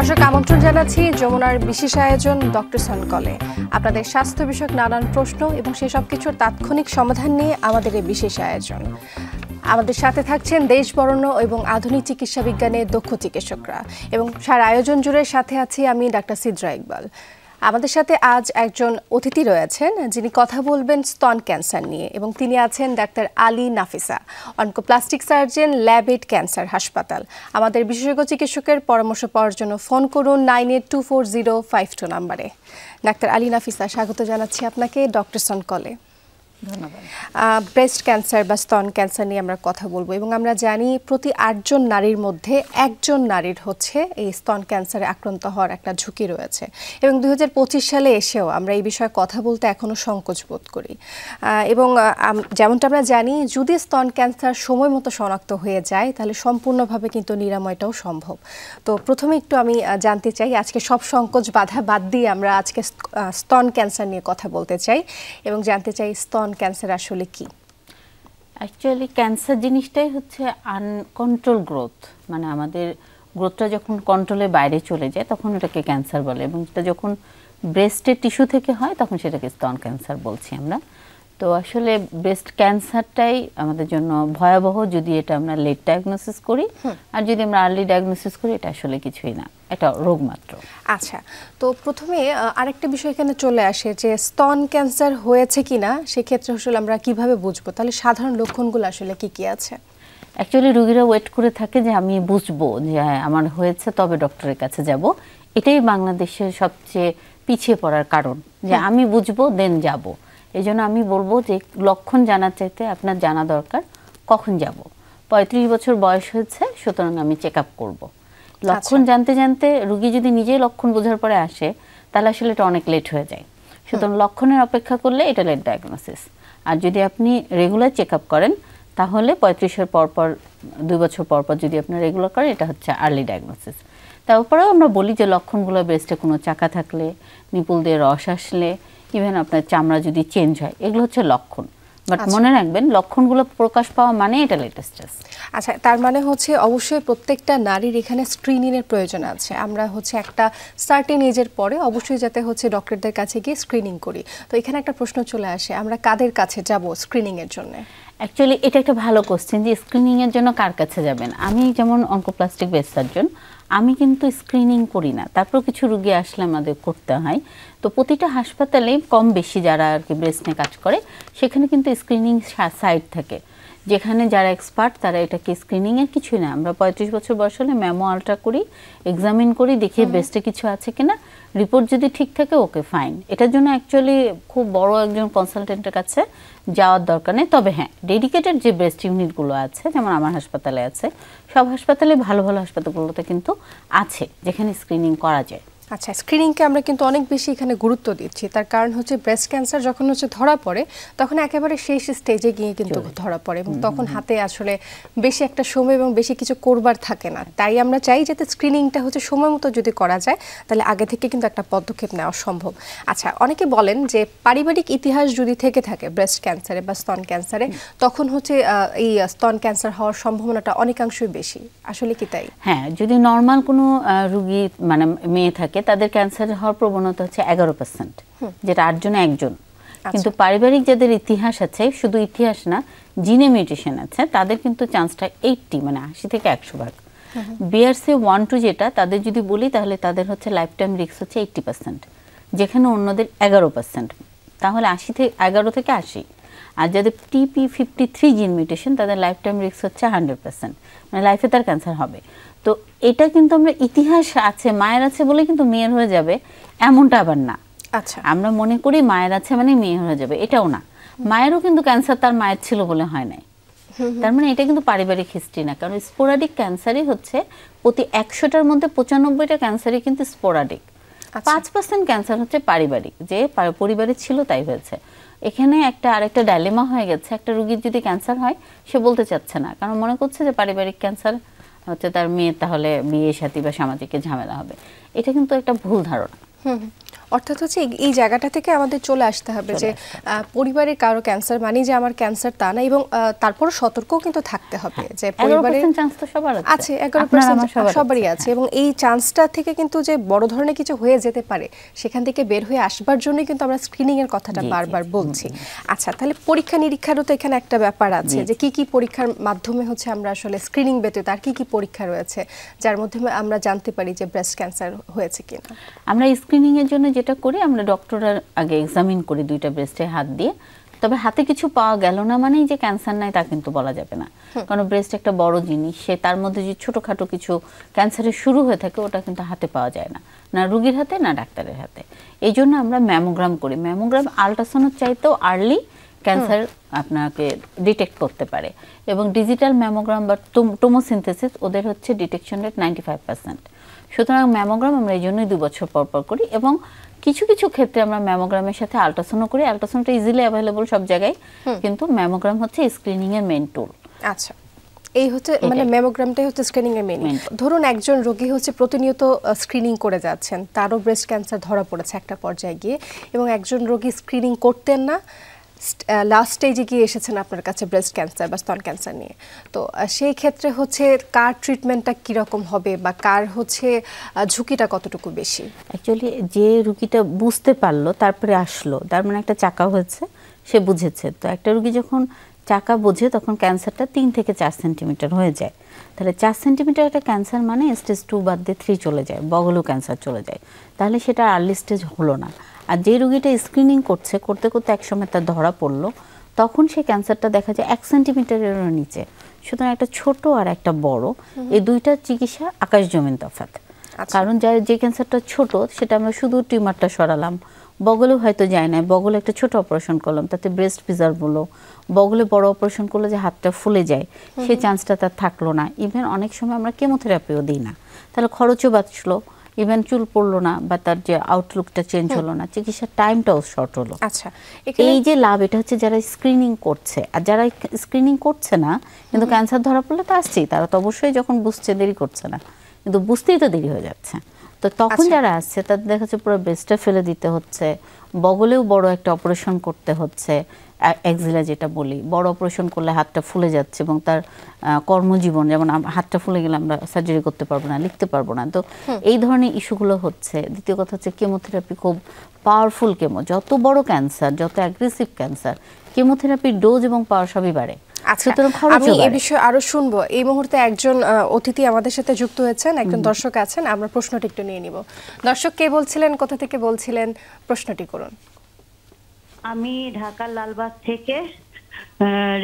দর্শক আমন্ত্রণ জানাচ্ছি যমুনার বিশেষ আয়োজন ডক্টর সন কলে। আপনাদের স্বাস্থ্য বিষয়ক নানান প্রশ্ন এবং সেসব কিছুর তাৎক্ষণিক সমাধান নিয়ে আমাদের এই বিশেষ আয়োজন। আমাদের সাথে থাকছেন দেশ বরেণ্য এবং আধুনিক চিকিৎসা বিজ্ঞানের দক্ষ চিকিৎসকরা এবং সারা আয়োজন জুড়ে সাথে আছি আমি ডাক্তার সিদ্রা ইকবাল। আমাদের সাথে আজ একজন অতিথি রয়েছেন যিনি কথা বলবেন স্তন ক্যান্সার নিয়ে এবং তিনি আছেন doctor Ali Nafisa, oncoplastic surgeon, ল্যাব-8 ক্যান্সার হাসপাতাল। আমাদের বিশেষজ্ঞ চিকিৎসকের পরামর্শ পাওয়ার জন্য ফোন করুন 982405 নাম্বারে। ডাক্তার আলী নাফিসা, স্বাগত জানাচ্ছি আপনাকে ডক্টর সন কলে। ধন্যবাদ। ব্রেস্ট ক্যান্সার বা স্তন ক্যান্সার নিয়ে আমরা কথা বলবো এবং আমরা জানি প্রতি 8 জন নারীর মধ্যে একজন নারীর হচ্ছে এই স্তন ক্যান্সারে আক্রান্ত হওয়ার একটা ঝুঁকি রয়েছে এবং 2025 সালে এসেও আমরা এই বিষয়ে কথা বলতে এখনো সংকোচ বোধ করি এবং যেমনটা আমরা জানি যদি স্তন ক্যান্সার সময় মতো শনাক্ত হয়ে যায় তাহলে সম্পূর্ণভাবে কিন্তু নিরাময়টাও সম্ভব। তো প্রথমে একটু আমি জানতে চাই, আজকে সব সংকোচ বাধা বাদ দিয়ে আমরা আজকে স্তন ক্যান্সার নিয়ে কথা বলতে চাই এবং জানতে চাই স্তন ক্যান্সার আসলে কি। অ্যাকচুয়ালি ক্যান্সার জিনিসটাই হচ্ছে আনকন্ট্রোল গ্রোথ, মানে আমাদের গ্রোথটা যখন কন্ট্রোলের বাইরে চলে যায় তখন এটাকে ক্যান্সার বলে এবং এটা যখন ব্রেস্টের টিস্যু থেকে হয় তখন সেটাকে স্তন ক্যান্সার বলছি আমরা। তো আসলে ব্রেস্ট ক্যান্সারটাই আমাদের জন্য ভয়াবহ যদি এটা আমরা লেট ডায়াগনোসিস করি, আর যদি আমরা আর্লি ডায়াগনোসিস করি এটা আসলে কিছুই না, এটা রোগ মাত্র। আচ্ছা, তো প্রথমে আরেকটা বিষয় এখানে চলে আসে যে স্তন ক্যান্সার হয়েছে কিনা সেক্ষেত্রে আসলে আমরা কিভাবে বুঝবো, তাহলে সাধারণ লক্ষণগুলো আসলে কি কি আছে? অ্যাকচুয়ালি রোগীরা ওয়েট করে থাকে যে আমি বুঝবো যে আমার হয়েছে তবে ডক্টরের কাছে যাব। এটাই বাংলাদেশের সবচেয়ে পিছিয়ে পড়ার কারণ, যে আমি বুঝবো দেন যাব। এই জন্য আমি বলবো যে লক্ষণ জানার চাইতে আপনার জানা দরকার কখন যাব। 35 বছর বয়স হয়েছে সুতরাং আমি চেক আপ করবো। লক্ষণ জানতে জানতে রুগী যদি নিজেই লক্ষণ বোঝার পরে আসে তাহলে আসলে এটা অনেক লেট হয়ে যায়। সুতরাং লক্ষণের অপেক্ষা করলে এটা লেট ডায়াগনোসিস। আর যদি আপনি রেগুলার চেক আপ করেন তাহলে 35-এর পরপর 2 বছর পরপর যদি আপনি রেগুলার করেন এটা হচ্ছে আর্লি ডায়াগনোসিস। তারপরেও আমরা বলি যে লক্ষণগুলো ব্রেস্টে কোনো চাকা থাকলে, নিপুল দিয়ে রস আসলে, ইভেন আপনার চামড়া যদি চেঞ্জ হয়, এগুলো হচ্ছে লক্ষণ। বাট মনে রাখবেন লক্ষণগুলো প্রকাশ পাওয়া মানে এটা লেটেস্ট স্টেজ। আচ্ছা, তার মানে হচ্ছে অবশ্যই প্রত্যেকটা নারীর এখানে স্ক্রিনিং এর প্রয়োজন আছে। আমরা হচ্ছে একটা সার্টেন এজের পরে অবশ্যই যাতে হচ্ছে ডক্টরদের কাছে গিয়ে স্ক্রিনিং করি। তো এখানে একটা প্রশ্ন চলে আসে, আমরা কাদের কাছে যাব স্ক্রিনিং এর জন্য? অ্যাকচুয়ালি এটা একটা ভালো কোশ্চেন যে স্ক্রিনিং এর জন্য কার কাছে যাবেন। আমি যেমন অনকোপ্লাস্টিক ব্রেস্ট সার্জন, আমি কিন্তু স্ক্রিনিং করি না, তারপর কিছু রুগী আসলে আমাদের করতে হয়। তো প্রতিটা হাসপাতালে কম বেশি যারা আর কি ব্রেস্ট নিয়ে কাজ করে সেখানে কিন্তু স্ক্রিনিং সাইট থাকে, যেখানে যারা এক্সপার্ট তারা এটাকে স্ক্রিনিংয়ের কিছুই না। আমরা 35 বছর বয়স হলে ম্যামো আলট্রা করি, এক্সামিন করি, দেখি ব্রেস্টে কিছু আছে কিনা, রিপোর্ট যদি ঠিক থাকে ওকে ফাইন। এটার জন্য অ্যাকচুয়ালি খুব বড় একজন কনসালটেন্টের কাছে যাওয়ার দরকার নেই। তবে হ্যাঁ, ডেডিকেটেড যে ব্রেস্ট ইউনিটগুলো আছে, যেমন আমার হাসপাতালে আছে, সব হাসপাতালে ভালো ভালো হাসপাতালগুলোতে কিন্তু আছে যেখানে স্ক্রিনিং করা যায়। আচ্ছা, স্ক্রিনিংকে আমরা কিন্তু অনেক বেশি এখানে গুরুত্ব দিচ্ছি, তার কারণ হচ্ছে ব্রেস্ট ক্যান্সার যখন হচ্ছে ধরা পড়ে তখন একেবারে শেষ স্টেজে গিয়ে কিন্তু ধরা পড়ে এবং তখন হাতে আসলে বেশি একটা সময় এবং বেশি কিছু করবার থাকে না। তাই আমরা চাই যাতে স্ক্রিনিংটা হচ্ছে সময় মতো যদি করা যায় তাহলে আগে থেকে কিন্তু একটা পদক্ষেপ নেওয়া সম্ভব। আচ্ছা, অনেকে বলেন যে পারিবারিক ইতিহাস যদি থেকে থাকে ব্রেস্ট ক্যান্সারে বা স্তন ক্যান্সারে তখন হচ্ছে এই স্তন ক্যান্সার হওয়ার সম্ভাবনাটা অনেকাংশই বেশি, আসলে কি তাই? হ্যাঁ, যদি নর্মাল কোনো রুগী মানে মেয়ে থাকে তাদের ক্যান্সার হওয়ার প্রবণতা হচ্ছে 11%, যেটা 8 জনে 1 জন। কিন্তু পারিবারিক যাদের ইতিহাস আছে, শুধু ইতিহাস না জিনে মিউটেশন আছে, তাদের কিন্তু চান্সটা 80 মানে 80 থেকে 100 ভাগ। BRCA1-2 যেটা তাদের যদি বলি তাহলে তাদের হচ্ছে লাইফ টাইম রিস্ক হচ্ছে 80%, যেখানে অন্যদের 11%, তাহলে 11 থেকে 80। আর যাদের TP53 জিন মিউটেশন তাদের লাইফ টাইম রিস্ক হচ্ছে 100%, মানে লাইফে তার ক্যান্সার হবে। তো এটা কিন্তু আমরা ইতিহাস আছে, মায়ের আছে বলে কিন্তু মেয়ের হয়ে যাবে এমনটা আবার না। আচ্ছা, আমরা মনে করি মায়ের আছে মানে মেয়ে হয়ে যাবে, এটাও না। মায়েরও কিন্তু ক্যান্সার তার মায়ের ছিল বলে হয় নাই। তার মানে এটা কিন্তু পারিবারিক হিস্ট্রি না, কারণ স্পোরাডিক ক্যান্সারই হচ্ছে প্রতি 100টার মধ্যে 95টা ক্যান্সারই কিন্তু স্পোরাডিক। 5% ক্যান্সার হচ্ছে পারিবারিক, যে পরিবারে ছিল তাই হয়েছে। এখানে আরেকটা ডাইলেমা হয়ে গেছে, একটা রুগীর যদি ক্যান্সার হয় সে বলতে চাচ্ছে না, কারণ মনে করছে যে পারিবারিক ক্যান্সার হচ্ছে তার মেয়ে, তাহলে বিয়ে সাথী বা সামাজিক ঝামেলা হবে। এটা কিন্তু একটা ভুল ধারণা। অর্থাৎ হচ্ছে এই জায়গাটা থেকে আমাদের চলে আসতে হবে যে পরিবারের কারো ক্যান্সার মানে যে আমার ক্যান্সার তা না, এবং তারপরও সতর্কও কিন্তু থাকতে হবে যে পরিবারের চান্স তো সবার আছে, 11% সবারই আছে, এবং এই চান্সটা থেকে কিন্তু যে বড় ধরনের কিছু হয়ে যেতে পারে সেখান থেকে বের হয়ে আসবার জন্যই কিন্তু আমরা স্ক্রিনিং এর কথাটা বারবার বলছি। আচ্ছা, তাহলে পরীক্ষা নিরীক্ষারও তো এখানে একটা ব্যাপার আছে যে কি কি পরীক্ষার মাধ্যমে হচ্ছে আমরা আসলে স্ক্রিনিং ব্যতীত আর কি কি পরীক্ষা রয়েছে যার মাধ্যমে আমরা জানতে পারি যে ব্রেস্ট ক্যান্সার হয়েছে কিনা? আমরা স্ক্রিনিং এর জন্য যেটা করি, আমরা ডক্টররা আগে এক্সামিন করি দুইটা ব্রেস্টে হাত দিয়ে। তবে হাতে কিছু পাওয়া গেল না মানেই যে ক্যান্সার নাই তা কিন্তু বলা যাবে না, কারণ ব্রেস্ট একটা বড় জিনিস, সে তার মধ্যে যে ছোটখাটো কিছু ক্যান্সারের শুরু হয়ে থাকে ওটা কিন্তু হাতে পাওয়া যায় না, না রোগীর হাতে না ডাক্তারের হাতে। এই জন্য আমরা ম্যামোগ্রাম করি। ম্যামোগ্রাম আল্ট্রাসাউন্ডের চাইতেও আর্লি ক্যান্সার আপনাকে ডিটেক্ট করতে পারে, এবং ডিজিটাল ম্যামোগ্রাম বা টোমোসিনথেসিস ওদের হচ্ছে ডিটেকশন রেট 95%। সুতরাং ম্যামোগ্রাম আমরা এই জন্যই 2 বছর পর পর করি, এবং কিছু কিছু ক্ষেত্রে আমরা ম্যামোগ্রামের সাথে আল্ট্রাসাউন্ড করি। আল্ট্রাসাউন্ডটা ইজিলি অ্যাভেলেবল সব জায়গায়, কিন্তু ম্যামোগ্রাম হচ্ছে স্ক্রিনিং এর মেইন টুল। আচ্ছা, এই হচ্ছে মানে ম্যামোগ্রামটাই হচ্ছে স্ক্রিনিং এর মেইন। ধরুন একজন রোগী হচ্ছে প্রতিনিয়ত স্ক্রিনিং করে যাচ্ছেন, তারও ব্রেস্ট ক্যান্সার ধরা পড়েছে একটা পর্যায়ে গিয়ে, এবং একজন রোগী স্ক্রিনিং করতেন না, লাস্ট স্টেজে গিয়ে এসেছেন আপনার কাছে ব্রেস্ট ক্যান্সার বা স্তন ক্যান্সার নিয়ে, তো সেই ক্ষেত্রে হচ্ছে কার ট্রিটমেন্টটা কীরকম হবে বা কার হচ্ছে ঝুঁকিটা কতটুকু বেশি? অ্যাকচুয়ালি যে রুগীটা বুঝতে পারলো তারপরে আসলো, তার মানে একটা চাকা হয়েছে, সে বুঝেছে। তো একটা রুগী যখন চাকা বোঝে তখন ক্যান্সারটা 3 থেকে 4 সেন্টিমিটার হয়ে যায়। তাহলে 4 সেন্টিমিটার একটা ক্যান্সার মানে স্টেজ 2 বাদ দিয়ে 3 চলে যায়, বগলও ক্যান্সার চলে যায়, তাহলে সেটা আর্লি স্টেজ হলো না। আর যে রুগীটা স্ক্রিনিং করছে, করতে করতে একসময় তার ধরা পড়লো, তখন সেই ক্যান্সারটা দেখা যায় 1 সেন্টিমিটারেরও নিচে। সুতরাং একটা ছোট আর একটা বড়, এই দুইটা চিকিৎসা আকাশ জমিন তফাৎ। কারণ যে ক্যান্সারটা ছোট সেটা আমরা শুধু টিউমারটা সরালাম, বগলেও হয়তো যায় না, বগলে একটা ছোট অপারেশন করলাম, তাতে ব্রেস্ট প্রিজার্ভ হলো। বগলে বড় অপারেশন করলে যে হাতটা ফুলে যায় সেই চান্সটা তার থাকলো না। ইভেন অনেক সময় আমরা কেমোথেরাপিও দিই না, তাহলে খরচও বাঁচলো, ইভেন চুল পড়লো না, বা তার যে আউটলুকটা চেঞ্জ হলো না, চিকিৎসার টাইমটাও শর্ট হলো। আচ্ছা, এই যে লাভ, এটা হচ্ছে যারা স্ক্রিনিং করছে। আর যারা স্ক্রিনিং করছে না কিন্তু ক্যান্সার ধরা পড়লে তো আসছেই, তারা তো অবশ্যই যখন বুঝছে দেরি করছে না, কিন্তু বুঝতেই তো দেরি হয়ে যাচ্ছে। তো তখন যারা আসছে তাদের দেখা যাচ্ছে পুরো ব্রেস্টটা ফেলে দিতে হচ্ছে, বগলেও বড় একটা অপারেশন করতে হচ্ছে, এক্সিলা যেটা বলি, বড় অপারেশন করলে হাতটা ফুলে যাচ্ছে, এবং তার কর্মজীবন, যেমন হাতটা ফুলে গেলে আমরা সার্জারি করতে পারবো না, লিখতে পারবো না, তো এই ধরনের ইস্যুগুলো হচ্ছে। দ্বিতীয় কথা হচ্ছে কেমোথেরাপি খুব পাওয়ারফুল কেমো, যত বড় ক্যান্সার, যত অ্যাগ্রেসিভ ক্যান্সার, কেমোথেরাপির ডোজ এবং পাওয়ার সবই বাড়ে। আচ্ছা, আমি এই বিষয়ে আরো শুনবো। এই মুহূর্তে একজন অতিথি আমাদের সাথে যুক্ত হয়েছেন, একজন দর্শক আছেন, আমরা প্রশ্নটি একটু নিয়ে নিব। দর্শক, কে বলছিলেন, কোথা থেকে বলছিলেন, প্রশ্নটি করুন। আমি ঢাকার লালবাগ থেকে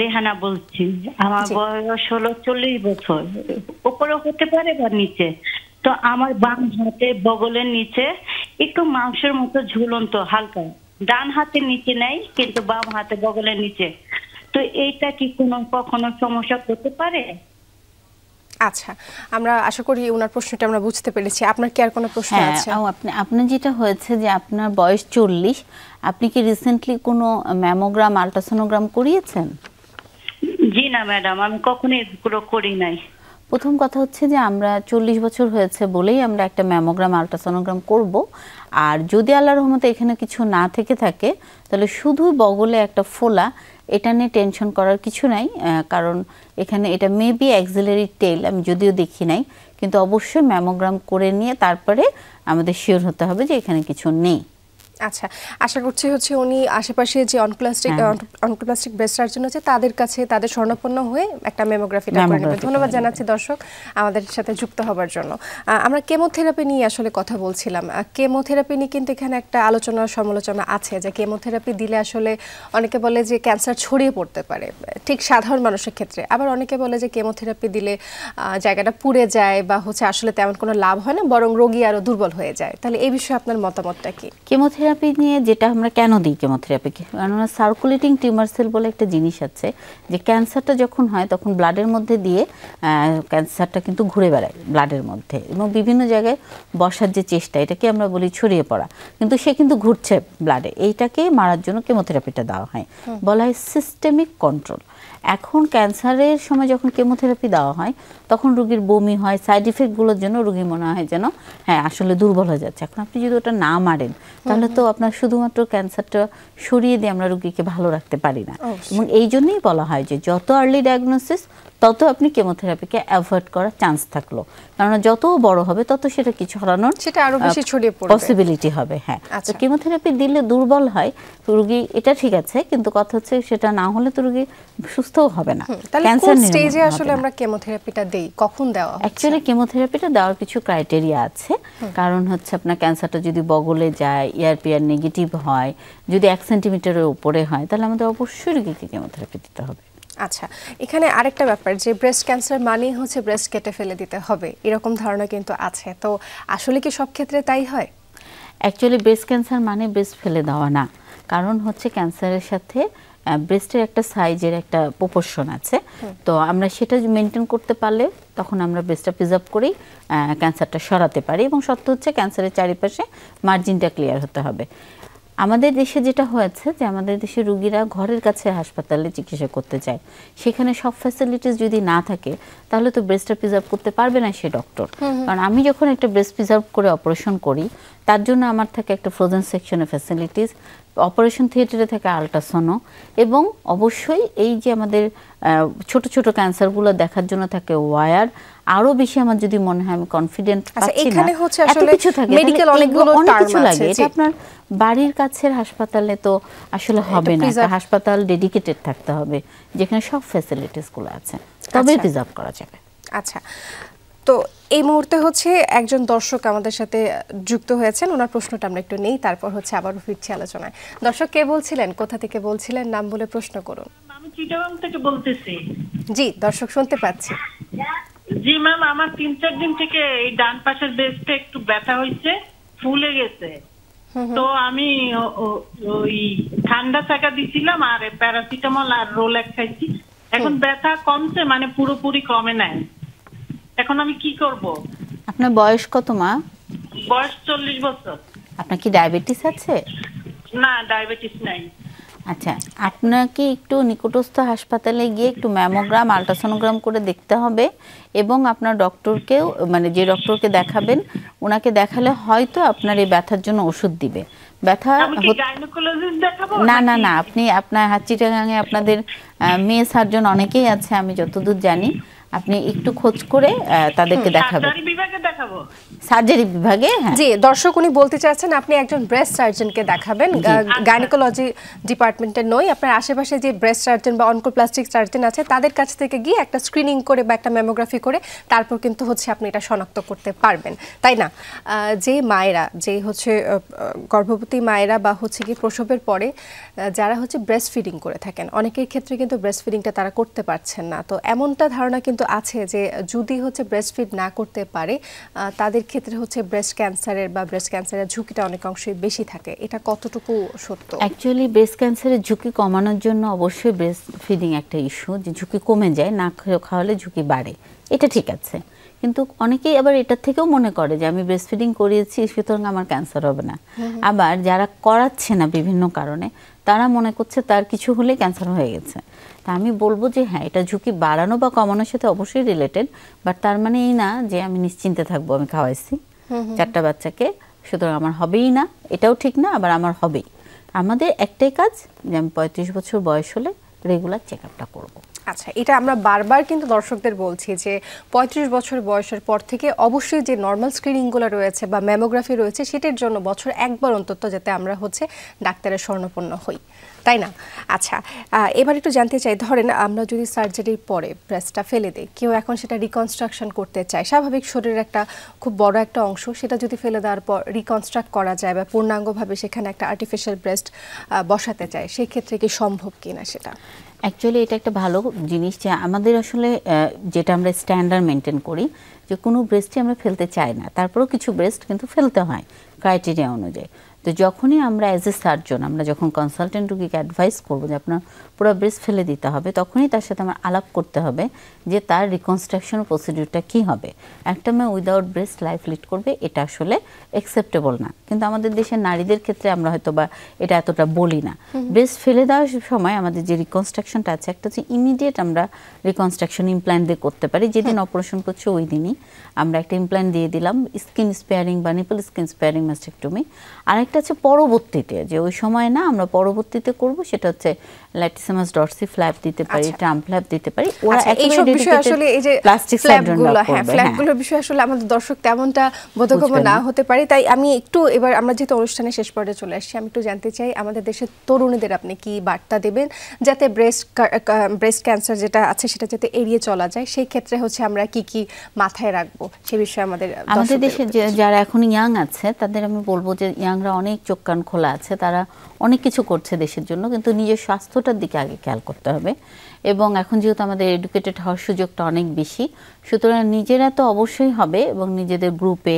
রেহানা বলছি। আমার বয়স হলো 40 বছর, উপরে হতে পারে বা নিচে। তো আমার বাম হাতে বগলের নিচে একটু মাংসের মতো ঝুলন্ত হালকা, ডান হাতের নিচে নেই কিন্তু বাম হাতে বগলের নিচে। তো এইটা কি কখনো সমস্যা করতে পারে? আচ্ছা, আমরা আশা করি ওনার প্রশ্নটা আমরা বুঝতে পেরেছি। আপনার কি আর কোনো প্রশ্ন আছে? আপনার যেটা হয়েছে যে আপনার বয়স 40, আপনি কি রিসেন্টলি কোনো ম্যামোগ্রাম, আল্ট্রাসোনোগ্রাম করিয়েছেন? জি না ম্যাডাম, আমি কখনোই এগুলো করি নাই। প্রথম কথা হচ্ছে যে আমরা 40 বছর হয়েছে বলেই আমরা একটা ম্যামোগ্রাম, আল্ট্রাসোনোগ্রাম করব। আর যদি আল্লাহর রহমতে এখানে কিছু না থেকে থাকে তাহলে শুধু বগলে একটা ফোলা, এটা নিয়ে টেনশন করার কিছু নাই, কারণ এখানে এটা মেবি অ্যাক্সিলারি টেল, আমি যদিও দেখি নাই, কিন্তু অবশ্যই ম্যামোগ্রাম করে নিয়ে তারপরে আমাদের শিওর হতে হবে যে এখানে কিছু নেই। আচ্ছা, আশা করছি হচ্ছে উনি আশেপাশে যে অনকোপ্লাস্টিক ব্রেস্ট সার্জন আছে তাদের কাছে, তাদের শরণাপন্ন হয়ে একটা ম্যামোগ্রাফিটা করে নেবেন। ধন্যবাদ জানাচ্ছি দর্শক আমাদের সাথে যুক্ত হবার জন্য। আমরা কেমোথেরাপি নিয়ে আসলে কথা বলছিলাম। কেমোথেরাপি নিয়ে কিন্তু এখানে একটা আলোচনা সমালোচনা আছে যে কেমোথেরাপি দিলে আসলে অনেকে বলে যে ক্যান্সার ছড়িয়ে পড়তে পারে ঠিক সাধারণ মানুষের ক্ষেত্রে, আবার অনেকে বলে যে কেমোথেরাপি দিলে জায়গাটা পুড়ে যায় বা হচ্ছে আসলে তেমন কোনো লাভ হয় না, বরং রোগী আরো দুর্বল হয়ে যায়। তাহলে এই বিষয়ে আপনার মতামতটা কি? কেমোথেরাপি নিয়ে যেটা আমরা কেন দিই কেমোথেরাপিকে, কেননা সার্কুলেটিং টিউমার সেল বলে একটা জিনিস আছে, যে ক্যান্সারটা যখন হয় তখন ব্লাডের মধ্যে দিয়ে ক্যান্সারটা কিন্তু ঘুরে বেড়ায় ব্লাডের মধ্যে, এবং বিভিন্ন জায়গায় বসার যে চেষ্টা, এটাকে আমরা বলি ছড়িয়ে পড়া, কিন্তু সে কিন্তু ঘুরছে ব্লাডে, এইটাকে মারার জন্য কেমোথেরাপিটা দেওয়া হয়, বলা হয় সিস্টেমিক কন্ট্রোল। এখন ক্যান্সারের সময় যখন কেমোথেরাপি দেওয়া হয় তখন রোগীর বমি হয়, সাইড ইফেক্টগুলোর জন্য রোগী মনে হয় যেন হ্যাঁ আসলে দুর্বল হয়ে যাচ্ছে। এখন আপনি যদি ওটা না মারেন তাহলে তো আপনার শুধুমাত্র ক্যান্সারটা সরিয়ে দিয়ে আমরা রোগীকে ভালো রাখতে পারি না। এবং এই জন্যই বলা হয় যে যত আর্লি ডায়াগনোসিস তত আপনি কেমোথেরাপিকে অ্যাভয়েড করার চান্স থাকলো, কারণ যত বড় হবে তত সেটা কি ছড়ানোর সেটা আরো বেশি ছড়িয়ে পড়বে, পসিবিলিটি হবে। হ্যাঁ, তো কেমোথেরাপি দিলে দুর্বল হয় রোগী, এটা ঠিক আছে, কিন্তু কথা হচ্ছে সেটা না হলে তো রোগী সুস্থও হবে না। ক্যান্সার স্টেজে আসলে আমরা কেমোথেরাপিটা দেই, কখন দেওয়া হয়? অ্যাকচুয়ালি কেমোথেরাপিটা দেওয়ার কিছু ক্রাইটেরিয়া আছে, কারণ হচ্ছে আপনার ক্যান্সারটা যদি বগলে যায়, ERPR নেগেটিভ হয়, যদি 1 সেন্টিমিটারের উপরে হয়, তাহলে আমাদের অবশ্যই রোগীকে কেমোথেরাপি দিতে হবে। আচ্ছা, এখানে আরেকটা ব্যাপার যে ব্রেস্ট ক্যান্সার মানেই হচ্ছে ব্রেস্ট কেটে ফেলে দিতে হবে, এরকম ধারণা কিন্তু আছে। তো আসলে কি সব ক্ষেত্রে তাই হয়? অ্যাকচুয়ালি ব্রেস্ট ক্যান্সার মানে ব্রেস্ট ফেলে দেওয়া না, কারণ হচ্ছে ক্যান্সারের সাথে ব্রেস্টের একটা সাইজের একটা প্রপোর্শন আছে, তো আমরা সেটা মেনটেন করতে পারলে তখন আমরা ব্রেস্টটা প্রিজার্ভ করেই ক্যান্সারটা সরাতে পারি। এবং সত্য হচ্ছে ক্যান্সারের চারিপাশে মার্জিনটা ক্লিয়ার হতে হবে। আমাদের দেশে যেটা হয়েছে যে আমাদের দেশে রোগীরা ঘরের কাছে হাসপাতালে চিকিৎসা করতে চায়, সেখানে সব ফ্যাসিলিটিস যদি না থাকে তাহলে তো ব্রেস্টটা প্রিজার্ভ করতে পারবে না সে ডক্টর। কারণ আমি যখন একটা ব্রেস্ট প্রিজার্ভ করে অপারেশন করি তার জন্য আমার থাকে একটা ফ্রোজেন সেকশনের ফ্যাসিলিটিস, অপারেশন থিয়েটারে থাকে আল্ট্রাসোনো, এবং অবশ্যই এই যে আমাদের ছোট ছোট ক্যান্সারগুলো দেখার জন্য থাকে ওয়্যার। আরো বেশি আমার যদি মনে হয় আমি কনফিডেন্ট পাচ্ছি না, এত কিছু থাকে, মেডিকেল অনেকগুলো অনেক কিছু লাগে, এটা আপনার বাড়ির কাছের হাসপাতালে তো আসলে হবে না, হাসপাতাল ডেডিকেটেড থাকতে হবে যেখানে সব ফ্যাসিলিটিস গুলো আছে, তবে প্রিজার্ভ করা যাবে। আচ্ছা, তো এই মুহূর্তে হচ্ছে একজন দর্শক আমাদের সাথে যুক্ত হয়েছেন, ওনার প্রশ্নটা আমরা একটু নেই, তারপর হচ্ছে আবারও ফিরছি আলোচনায়। দর্শক কে বলছিলেন, কোথা থেকে বলছিলেন, নাম বলে প্রশ্ন করুন। আমি চিটাগাং থেকে বলতেছি। জি দর্শক শুনতে পাচ্ছি। জি ম্যাম, আমার 3-4 দিন থেকে এই ডান পাশের ব্রেস্টে একটু ব্যথা হয়েছে, ফুলে গেছে। তো আমি ওই ঠান্ডা চাকা দিছিলাম আর প্যারাসিটামল আর রোলেক্স খাইছি, এখন ব্যথা কমছে, মানে পুরোপুরি কমে নাই। এখন আমি কি করব? আপনার বয়স কত মা? বয়স 40 বছর। আপনার কি ডায়াবেটিস আছে? না, ডায়াবেটিস নাই। আচ্ছা, আপনাকে একটু নিকটস্থ হাসপাতালে গিয়ে একটু ম্যামোগ্রাম, আল্ট্রাসোনোগ্রাম করে দেখতে হবে, এবং আপনার ডক্টরকেও, মানে যে ডক্টরকে দেখাবেন ওনাকে দেখালে হয়তো আপনার এই ব্যথার জন্য ওষুধ দিবে। ব্যথা না না না, আপনি আপনার চিটাগাঙে আপনাদের মেয়ে সার্জন অনেকেই আছে আমি যতদূর জানি, আপনি একটু খোঁজ করে তাদেরকে দেখাবেন। সার্জারি বিভাগে। জি দর্শক উনি বলতে চাচ্ছেন আপনি একজন ব্রেস্ট সার্জনকে দেখাবেন, গাইনোকোলজি ডিপার্টমেন্টের নয়, আপনার আশেপাশে যে ব্রেস্ট সার্জন বা অনকোপ্লাস্টিক সার্জন আছে তাদের কাছ থেকে গিয়ে একটা স্ক্রিনিং করে বা একটা ম্যামোগ্রাফি করে তারপর কিন্তু হচ্ছে আপনি এটা শনাক্ত করতে পারবেন, তাই না? যে মায়েরা, যে হচ্ছে গর্ভবতী মায়েরা বা হচ্ছে কি প্রসবের পরে যারা হচ্ছে ব্রেস্ট ফিডিং করে থাকেন, অনেকের ক্ষেত্রে কিন্তু ব্রেস্ট ফিডিংটা তারা করতে পারছেন না, তো এমনটা ধারণা কিন্তু আছে যে যদি হচ্ছে ব্রেস্ট ফিড না করতে পারে তাদের ক্ষেত্রে হচ্ছে ব্রেস্ট ক্যান্সারের বা ব্রেস্ট ক্যান্সারের ঝুঁকিটা অনেক অংশই বেশি থাকে, এটা কতটুকু সত্য? অ্যাকচুয়ালি ব্রেস্ট ক্যান্সারের ঝুঁকি কমানোর জন্য অবশ্যই ব্রেস্ট ফিডিং একটা ইস্যু, যে ঝুঁকি কমে যায়, না খাওয়ালে ঝুঁকি বাড়ে, এটা ঠিক আছে। কিন্তু অনেকেই আবার এটার থেকেও মনে করে যে আমি ব্রেস্ট ফিডিং করিয়েছি সুতরাং আমার ক্যান্সার হবে না। আবার যারা করাচ্ছে না বিভিন্ন কারণে তারা মনে করছে তার কিছু হলে ক্যান্সার হয়ে গেছে। তা আমি বলবো যে হ্যাঁ, এটা ঝুঁকি বাড়ানো বা কমানোর সাথে অবশ্যই রিলেটেড, বাট তার মানে এই না যে আমি নিশ্চিন্তে থাকবো, আমি খাওয়াইছি 4টা বাচ্চাকে সুতরাং আমার হবেই না, এটাও ঠিক না, আবার আমার হবেই। আমাদের একটাই কাজ যে আমি 35 বছর বয়স হলে রেগুলার চেক আপটা করবো। আচ্ছা, এটা আমরা বারবার কিন্তু দর্শকদের বলছি যে 35 বছর বয়সের পর থেকে অবশ্যই যে নর্মাল স্ক্রিনিংগুলো রয়েছে বা ম্যামোগ্রাফি রয়েছে সেটার জন্য বছর একবার অন্তত যাতে আমরা হচ্ছে ডাক্তারের শরণাপন্ন হই, তাই না? আচ্ছা, এবার একটু জানতে চাই, ধরেন আমরা যদি সার্জারির পরে ব্রেস্টটা ফেলে দিই, কেউ এখন সেটা রিকনস্ট্রাকশন করতে চায়, স্বাভাবিক শরীরের একটা খুব বড় একটা অংশ, সেটা যদি ফেলে দেওয়ার পর রিকনস্ট্রাক্ট করা যায় বা পূর্ণাঙ্গভাবে সেখানে একটা আর্টিফিশিয়াল ব্রেস্ট বসাতে চায়, সেই ক্ষেত্রে কি সম্ভব কিনা সেটা? অ্যাকচুয়ালি এটা একটা ভালো জিনিস যে আমাদের আসলে যেটা আমরা স্ট্যান্ডার্ড মেনটেন করি যে কোনো ব্রেস্টই আমরা ফেলতে চাই না, তারপরেও কিছু ব্রেস্ট কিন্তু ফেলতে হয় ক্রাইটেরিয়া অনুযায়ী। তো যখনই আমরা অ্যাজ এ সার্জন আমরা যখন কনসালটেন্ট রোগীকে অ্যাডভাইস করবো যে আপনার পুরো ব্রেস্ট ফেলে দিতে হবে, তখনই তার সাথে আমার আলাপ করতে হবে যে তার রিকনস্ট্রাকশন প্রসিডিউরটা কী হবে। একটা মেয়ে উইদাউট ব্রেস্ট লাইফ লিড করবে, এটা আসলে অ্যাকসেপ্টেবল না। কিন্তু আমাদের দেশের নারীদের ক্ষেত্রে আমরা হয়তো বা এটা এতটা বলি না। ব্রেস্ট ফেলে দেওয়ার সময় আমাদের যে রিকনস্ট্রাকশনটা আছে, একটা হচ্ছে ইমিডিয়েট আমরা রিকনস্ট্রাকশন ইমপ্ল্যান্ট দিয়ে করতে পারি, যেদিন অপারেশন করছে ওই দিনই আমরা একটা ইমপ্ল্যান্ট দিয়ে দিলাম, স্কিন স্পেয়ারিং বা নিপল স্কিন স্পেয়ারিং মাস্টেক্টমি। আরেকটা আছে পরবর্তীতে, যে ওই সময় না আমরা পরবর্তীতে করব, সেটা হচ্ছে ল্যাটিসিমাস ডরসি ফ্ল্যাপ দিতে পারি, ট্রাম্প ফ্ল্যাপ দিতে পারি। ওরা এইসব বিষয় আসলে এই যে প্লাস্টিক ফ্ল্যাপগুলো, হ্যাঁ ফ্ল্যাপগুলোর বিষয় আসলে আমাদের দর্শক তেমনটা বোধগম্য না হতে পারে। তাই আমি একটু এবার আমরা যেহেতু অনুষ্ঠানের শেষ পর্যায়ে চলে আসছি, আমি একটু জানতে চাই আমাদের দেশের তরুণীদের আপনি কি বার্তা দেবেন যাতে ব্রেস্ট ক্যান্সার যেটা আছে সেটা যাতে এড়িয়ে চলা যায়, সেই ক্ষেত্রে হচ্ছে আমরা কি কি মাথায় রাখবো সে বিষয়ে আমাদের দেশে যারা এখন ইয়াং আছে তাদের আমি বলবো যে ইয়াংরা অনেক চোখ কান খোলা আছে, তারা অনেক কিছু করছে দেশের জন্য, কিন্তু নিজের স্বাস্থ্যটার দিকে আগে খেয়াল করতে হবে। এবং এখন যেহেতু আমাদের এডুকেটেড হওয়ার সুযোগটা অনেক বেশি, সুতরাং নিজেরা তো অবশ্যই হবে এবং নিজেদের গ্রুপে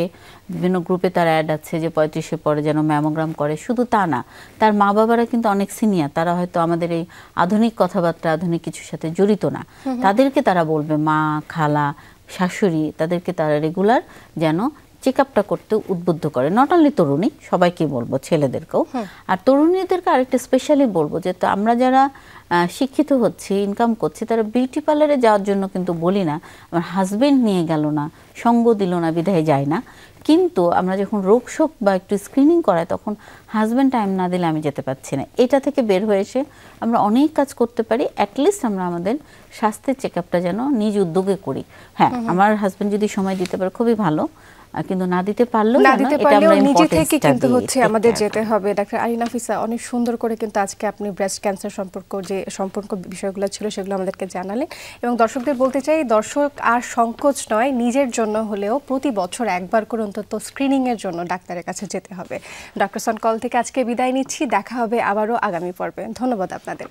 বিভিন্ন গ্রুপে তার অ্যাড আছে যে 35-এর পরে যেন ম্যামোগ্রাম করে। শুধু তা না, তার মা বাবারা কিন্তু অনেক সিনিয়র, তারা হয়তো আমাদের এই আধুনিক কথাবার্তা আধুনিক কিছুর সাথে জড়িত না, তাদেরকে তারা বলবে মা, খালা, শাশুড়ি, তাদেরকে তারা রেগুলার যেন চেক আপটা করতে উদ্বুদ্ধ করে। নট অনলি তরুণী, সবাইকে বলবো, ছেলেদেরকেও। আর তরুণীদেরকে আরেকটা স্পেশালি বলবো যে তো আমরা যারা শিক্ষিত হচ্ছি, ইনকাম করছি, তারা বিউটি পার্লারে যাওয়ার জন্য কিন্তু বলি না আমার হাজবেন্ড নিয়ে গেল না, সঙ্গ দিল না, বিধায় যায় না। কিন্তু আমরা যখন রোগ শোক বা একটু স্ক্রিনিং করাই তখন হাজব্যান্ড টাইম না দিলে আমি যেতে পারছি না। এটা থেকে বের হয়ে এসে আমরা অনেক কাজ করতে পারি। অ্যাটলিস্ট আমরা আমাদের স্বাস্থ্যের চেক আপটা যেন নিজ উদ্যোগে করি। হ্যাঁ, আমার হাজব্যান্ড যদি সময় দিতে পারে খুবই ভালো, কিন্তু না দিতে পারলেও নিজে থেকে কিন্তু হচ্ছে আমাদের যেতে হবে। ডাক্তার আরিন নাফিসা, অনেক সুন্দর করে কিন্তু আজকে আপনি ব্রেস্ট ক্যান্সার সম্পর্ক বিষয়গুলো ছিল সেগুলো আমাদেরকে জানালেন। এবং দর্শকদের বলতে চাই, দর্শক আর সংকোচ নয়, নিজের জন্য হলেও প্রতি বছর একবার করে অন্তত স্ক্রিনিং এর জন্য ডাক্তারের কাছে যেতে হবে। ডক্টর সন কল থেকে আজকে বিদায় নিচ্ছি, দেখা হবে আবারও আগামী পর্বে। ধন্যবাদ আপনাদের।